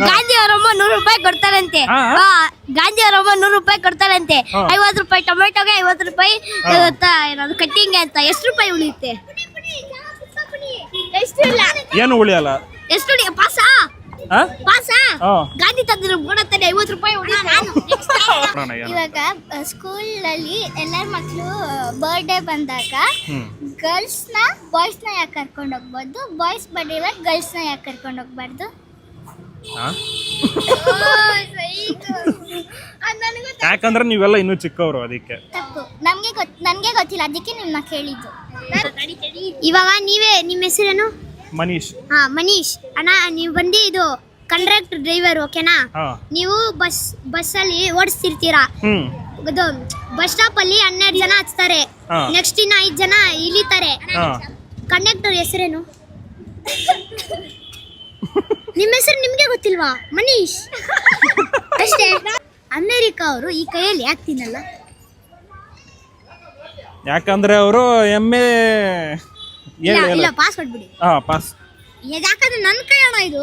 ಗಾಂಧಿ ಅವರಮ್ಮ 100 ರೂಪಾಯಿ ಕೊಡ್ತಾರಂತೆ. ಗಾಂಧಿ ಅವರಮ್ಮ 100 ರೂಪಾಯಿ ಕೊಡ್ತಾರಂತೆ. 50 ರೂಪಾಯಿ ಟೊಮೆಟೊಗೆ, 50 ರೂಪಾಯಿ ಏನಾದ್ರು ಕಟ್ಟಿಂಗ್ ಅಂತ. ಎಷ್ಟು ರೂಪಾಯಿ ಉಳಿಯುತ್ತೆ? ಎಷ್ಟು ಇಲ್ಲ, ಏನು ಉಳಿಯಲ್ಲ. ಎಷ್ಟು ಪಾಸ ಪಾಸ ಗಾಂಧಿ ತಂದ್ರು ಕೊಡತ್ತಾನೆ 50 ರೂಪಾಯಿ ಇವಾಗ ಸ್ಕೂಲ್ ಅಲ್ಲಿ ಎಲ್ಲರ ಮಕ್ಕಳು ಬರ್ಡೇ ಬಂದಾಗ ಗರ್ಲ್ಸ್ ನ ಬಾಯ್ಸ್ ನ ಯಾಕೆ ಕರ್ಕೊಂಡು ಹೋಗ್ಬಾರ್ದು, ಬಾಯ್ಸ್ ಬರ್ಡೇ ಗರ್ಲ್ಸ್ ನ ಯಾಕೆ ಕರ್ಕೊಂಡು ಹೋಗ್ಬಾರ್ದು? ಯಾಕಂದ್ರೆ ನೀವೆಲ್ಲ ಇನ್ನೂ ಚಿಕ್ಕವರು, ಅದಕ್ಕೆ. ತಪ್ಪು. ನನ್ಗೆ ಗೊತ್ತಿಲ್ಲ, ಅದಕ್ಕೆ ನಿಮ್ಮನ್ನ ಕೇಳಿದ್ದು. ಇವಾಗ ನೀವೇ, ನಿಮ್ಮ ಹೆಸರೇನು? ಮನೀಶ್. ಮನೀಶ್ ಅಣ್ಣ, ನೀವು ಬಂದು ಇದು ಕಂಡಕ್ಟರ್ ಡ್ರೈವರ್, ಓಕೆನಾ? ನೀವು ಬಸ್ ಅಲ್ಲಿ ಓಡಿಸ್ತಿರ್ತೀರಾ. ಇದು ಬಸ್ ಸ್ಟಾಪ್ ಅಲ್ಲಿ 12 ಜನ ಹಚ್ತಾರೆ, ನೆಕ್ಸ್ಟ್ ಇನ್ನ 5 ಜನ ಇಳಿತಾರೆ. ಕಂಡಕ್ಟರ್ ಹೆಸರೇನು? ನಿಮ್ಮ ಹೆಸರು ನಿಮ್ಗೆ ಗೊತ್ತಿಲ್ವಾ? ಮನೀಶ್ ಅಷ್ಟೇ. ಅಮೆರಿಕ ಅವರು ಈ ಕೈಯಲ್ಲಿ ಯಾಕೆ ತಿನ್ನಲ್ಲ? ಯಾಕಂದ್ರೆ ಅವರು ಎಮ್ಮೆ. ಇಲ್ಲ, ಪಾಸ್ ಕೊಟ್ಬಿಡಿ. ಪಾಸ್. ಯಾಕಂದ್ರೆ ನನ್ನ ಕೈ ಅಣ್ಣ ಇದು.